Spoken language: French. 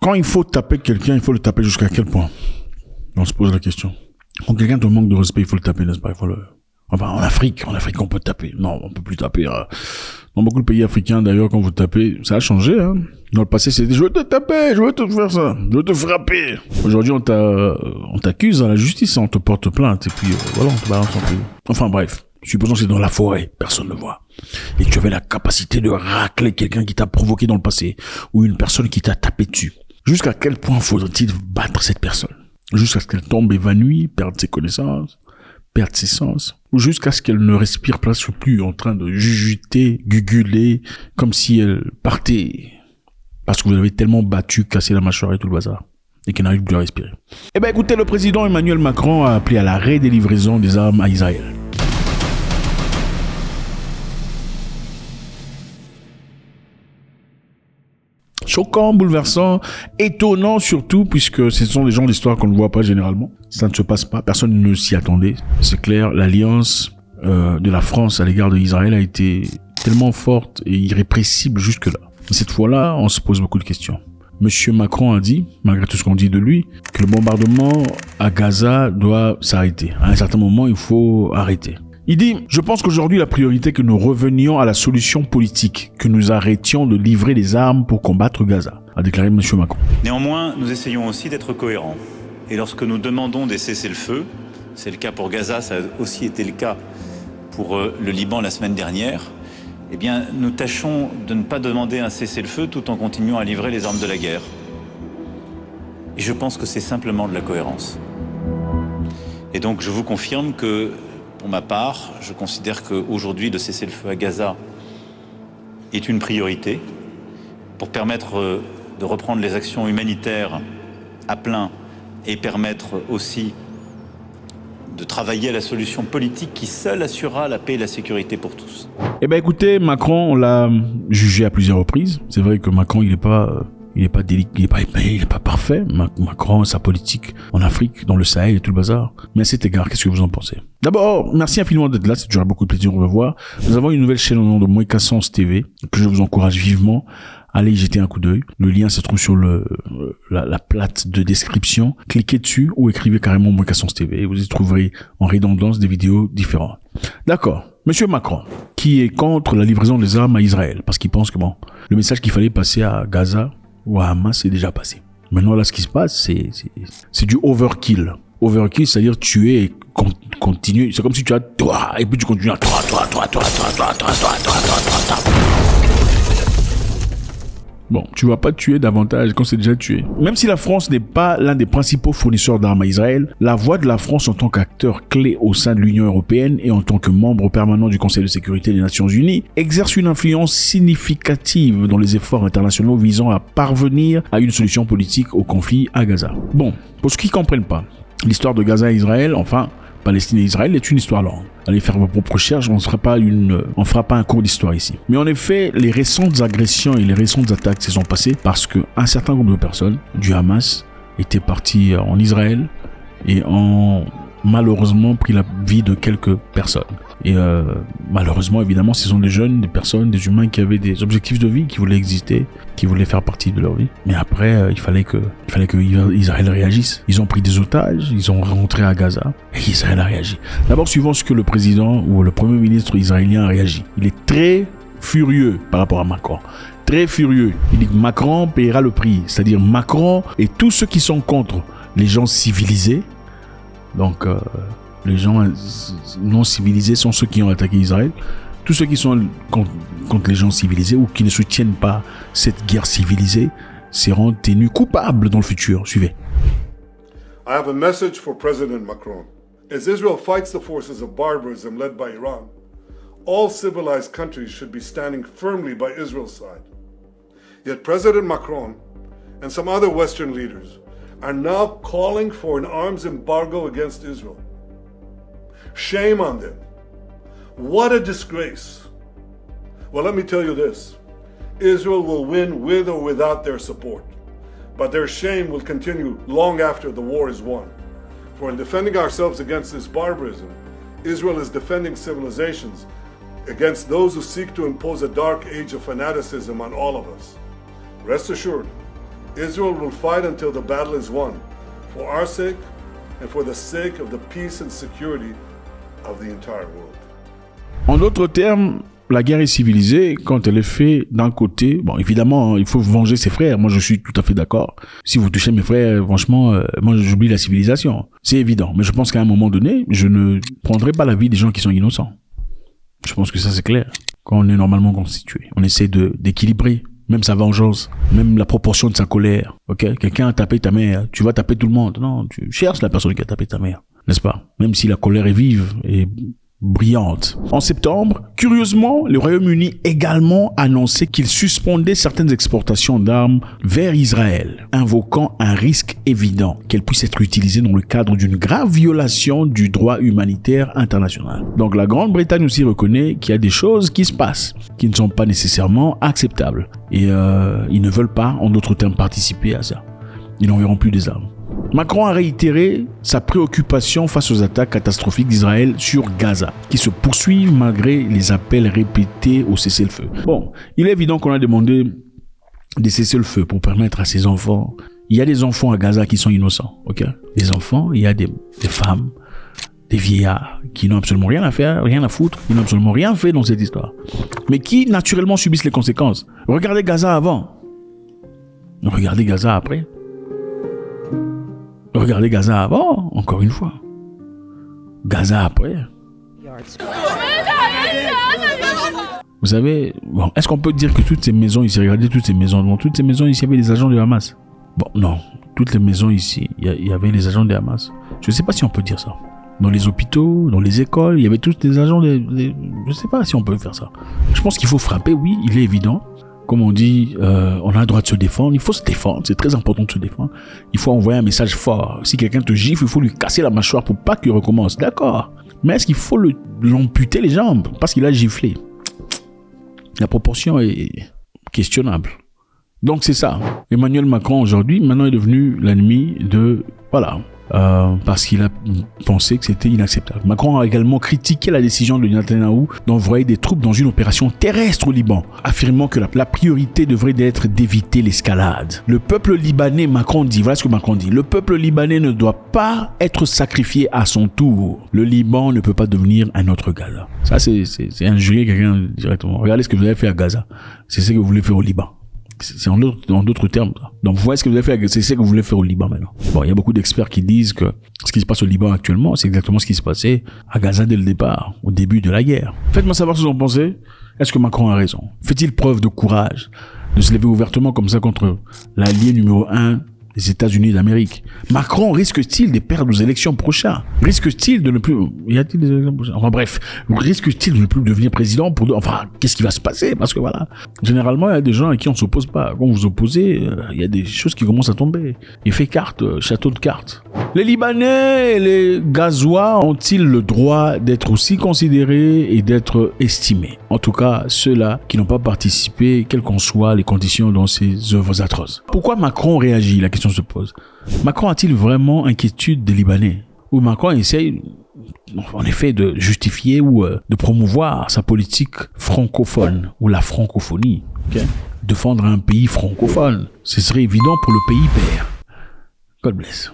quand il faut taper quelqu'un, il faut le taper jusqu'à quel point? On se pose la question. Quand quelqu'un te manque de respect, il faut le taper, n'est-ce pas? Il faut le... Enfin, en Afrique, on peut taper. Non, on peut plus taper. Dans beaucoup de pays africains, d'ailleurs, quand vous tapez, ça a changé, hein. Dans le passé, c'était, je veux te taper, je veux te faire ça, je veux te frapper. Aujourd'hui, on t'accuse à la justice, on te porte plainte, et puis, voilà, on te balance en prison. Enfin, bref. Supposons que c'est dans la forêt, personne ne voit. Et que tu avais la capacité de racler quelqu'un qui t'a provoqué dans le passé, ou une personne qui t'a tapé dessus. Jusqu'à quel point faudrait-il battre cette personne? Jusqu'à ce qu'elle tombe évanouie, perde ses connaissances, perde ses sens, ou jusqu'à ce qu'elle ne respire presque plus en train de jujuter, guguler, comme si elle partait, parce que vous avez tellement battu, cassé la mâchoire et tout le bazar, et qu'elle n'arrive plus à respirer. Eh ben écoutez, le président Emmanuel Macron a appelé à l'arrêt des livraisons des armes à Israël. Choquant, bouleversant, étonnant surtout, puisque ce sont des genres d'histoires qu'on ne voit pas généralement. Ça ne se passe pas, personne ne s'y attendait. C'est clair, l'alliance de la France à l'égard d'Israël a été tellement forte et irrépressible jusque-là. Mais cette fois-là, on se pose beaucoup de questions. Monsieur Macron a dit, malgré tout ce qu'on dit de lui, que le bombardement à Gaza doit s'arrêter. À un certain moment, il faut arrêter. Il dit, je pense qu'aujourd'hui la priorité est que nous revenions à la solution politique, que nous arrêtions de livrer les armes pour combattre Gaza, a déclaré M. Macron. Néanmoins, nous essayons aussi d'être cohérents. Et lorsque nous demandons des cessez-le-feu, c'est le cas pour Gaza, ça a aussi été le cas pour le Liban la semaine dernière, eh bien, nous tâchons de ne pas demander un cessez-le-feu tout en continuant à livrer les armes de la guerre. Et je pense que c'est simplement de la cohérence. Et donc, je vous confirme que, pour ma part, je considère qu'aujourd'hui, le cessez-le-feu à Gaza est une priorité pour permettre de reprendre les actions humanitaires à plein et permettre aussi de travailler à la solution politique qui seule assurera la paix et la sécurité pour tous. Eh ben écoutez, Macron, on l'a jugé à plusieurs reprises. C'est vrai que Macron, il est pas parfait. Macron, sa politique en Afrique, dans le Sahel et tout le bazar. Mais à cet égard, qu'est-ce que vous en pensez? D'abord, merci infiniment d'être là. C'est toujours beaucoup de plaisir de vous revoir. Nous avons une nouvelle chaîne au nom de Moïcassens TV que je vous encourage vivement. Allez y jeter un coup d'œil. Le lien se trouve sur la plate de description. Cliquez dessus ou écrivez carrément Moïcassens TV et vous y trouverez en redondance des vidéos différentes. D'accord. Monsieur Macron, qui est contre la livraison des armes à Israël, parce qu'il pense que bon, le message qu'il fallait passer à Gaza ou à Hamas est déjà passé. Maintenant, là, ce qui se passe, c'est du overkill. Overkill, c'est-à-dire tuer et continuer. C'est comme si tu as toi, et puis tu continues à toi. Bon, tu vas pas tuer davantage quand c'est déjà tué. Même si la France n'est pas l'un des principaux fournisseurs d'armes à Israël, la voix de la France en tant qu'acteur clé au sein de l'Union européenne et en tant que membre permanent du Conseil de sécurité des Nations Unies exerce une influence significative dans les efforts internationaux visant à parvenir à une solution politique au conflit à Gaza. Bon, pour ceux qui comprennent pas, l'histoire de Gaza et Israël, enfin, Palestine et Israël est une histoire longue. Allez faire vos propres recherches, on ne fera pas un cours d'histoire ici. Mais en effet, les récentes agressions et les récentes attaques se sont passées parce qu'un certain groupe de personnes du Hamas étaient partis en Israël et ont malheureusement pris la vie de quelques personnes. Et malheureusement, évidemment, ce sont des jeunes, des personnes, des humains qui avaient des objectifs de vie, qui voulaient exister, qui voulaient faire partie de leur vie. Mais après, il fallait que Israël réagisse. Ils ont pris des otages, ils ont rentré à Gaza et Israël a réagi. D'abord, suivant ce que le président ou le premier ministre israélien a réagi. Il est très furieux par rapport à Macron. Très furieux. Il dit que Macron paiera le prix. C'est-à-dire Macron et tous ceux qui sont contre les gens civilisés. Donc, les gens non civilisés sont ceux qui ont attaqué Israël. Tous ceux qui sont contre les gens civilisés ou qui ne soutiennent pas cette guerre civilisée seront tenus coupables dans le futur. Suivez. I have a message for President Macron. As Israel fights the forces of barbarism led by Iran, all civilized countries should be standing firmly by Israel's side. Yet President Macron and some other Western leaders are now calling for an arms embargo against Israel. Shame on them. What a disgrace. Well, let me tell you this. Israel will win with or without their support. But their shame will continue long after the war is won. For in defending ourselves against this barbarism, Israel is defending civilizations against those who seek to impose a dark age of fanaticism on all of us. Rest assured, Israel will fight until the battle is won, for our sake and for the sake of the peace and security of the entire world. En d'autres termes, la guerre est civilisée quand elle est faite d'un côté. Bon, évidemment, il faut venger ses frères. Moi, je suis tout à fait d'accord. Si vous touchez mes frères, franchement, moi, j'oublie la civilisation. C'est évident. Mais je pense qu'à un moment donné, je ne prendrai pas la vie des gens qui sont innocents. Je pense que ça, c'est clair. Quand on est normalement constitué, on essaie d'équilibrer même sa vengeance, même la proportion de sa colère. Ok, quelqu'un a tapé ta mère, tu vas taper tout le monde. Non, tu cherches la personne qui a tapé ta mère, n'est-ce pas? Même si la colère est vive et brillante. En septembre, curieusement, le Royaume-Uni également annonçait qu'il suspendait certaines exportations d'armes vers Israël, invoquant un risque évident qu'elles puissent être utilisées dans le cadre d'une grave violation du droit humanitaire international. Donc la Grande-Bretagne aussi reconnaît qu'il y a des choses qui se passent, qui ne sont pas nécessairement acceptables. Et ils ne veulent pas, en d'autres termes, participer à ça. Ils n'enverront plus des armes. Macron a réitéré sa préoccupation face aux attaques catastrophiques d'Israël sur Gaza, qui se poursuivent malgré les appels répétés au cessez-le-feu. Bon, il est évident qu'on a demandé des cessez-le-feu pour permettre à ces enfants. Il y a des enfants à Gaza qui sont innocents, ok? Des enfants, il y a des femmes, des vieillards qui n'ont absolument rien à faire, rien à foutre, qui n'ont absolument rien fait dans cette histoire, mais qui naturellement subissent les conséquences. Regardez Gaza avant, regardez Gaza après. Regardez Gaza avant, encore une fois. Gaza après. Vous savez, bon, est-ce qu'on peut dire que toutes ces maisons ici, regardez toutes ces maisons, dans toutes ces maisons ici, il y avait des agents de Hamas? Bon, non. Toutes les maisons ici, il y avait des agents de Hamas. Je ne sais pas si on peut dire ça. Dans les hôpitaux, dans les écoles, il y avait tous des agents je ne sais pas si on peut faire ça. Je pense qu'il faut frapper, oui, il est évident. Comme on dit, on a le droit de se défendre. Il faut se défendre. C'est très important de se défendre. Il faut envoyer un message fort. Si quelqu'un te gifle, il faut lui casser la mâchoire pour pas qu'il recommence. D'accord. Mais est-ce qu'il faut l'amputer les jambes parce qu'il a giflé? La proportion est questionnable. Donc c'est ça. Emmanuel Macron aujourd'hui, maintenant est devenu l'ennemi de... Voilà. Parce qu'il a pensé que c'était inacceptable. Macron a également critiqué la décision de Netanyahou d'envoyer des troupes dans une opération terrestre au Liban, affirmant que la priorité devrait être d'éviter l'escalade. Le peuple libanais, Macron dit, voilà ce que Macron dit, le peuple libanais ne doit pas être sacrifié à son tour. Le Liban ne peut pas devenir un autre Gaza. Ça, c'est injurier quelqu'un directement. Regardez ce que vous avez fait à Gaza. C'est ce que vous voulez faire au Liban. C'est en d'autres termes. Donc, vous voyez ce que vous avez fait, c'est ce que vous voulez faire au Liban maintenant. Bon, il y a beaucoup d'experts qui disent que ce qui se passe au Liban actuellement, c'est exactement ce qui se passait à Gaza dès le départ, au début de la guerre. Faites-moi savoir ce que vous en pensez. Est-ce que Macron a raison? Fait-il preuve de courage de se lever ouvertement comme ça contre l'allié numéro 1 des États-Unis d'Amérique? Macron risque-t-il de perdre aux élections prochaines? Risque-t-il de ne plus... Y a-t-il des élections prochaines? Enfin bref, risque-t-il de ne plus devenir président pour... Enfin, qu'est-ce qui va se passer? Parce que voilà, généralement, il y a des gens à qui on s'oppose pas. Quand vous vous opposez, il y a des choses qui commencent à tomber. Effet carte, château de cartes. Les Libanais et les Gazois ont-ils le droit d'être aussi considérés et d'être estimés? En tout cas, ceux-là qui n'ont pas participé, quelles qu'en soient les conditions dans ces œuvres atroces. Pourquoi Macron réagit? La question se pose. Macron a-t-il vraiment inquiétude des Libanais? Ou Macron essaye, en effet, de justifier ou de promouvoir sa politique francophone ou la francophonie? Okay? Défendre un pays francophone, ce serait évident pour le pays père. God bless.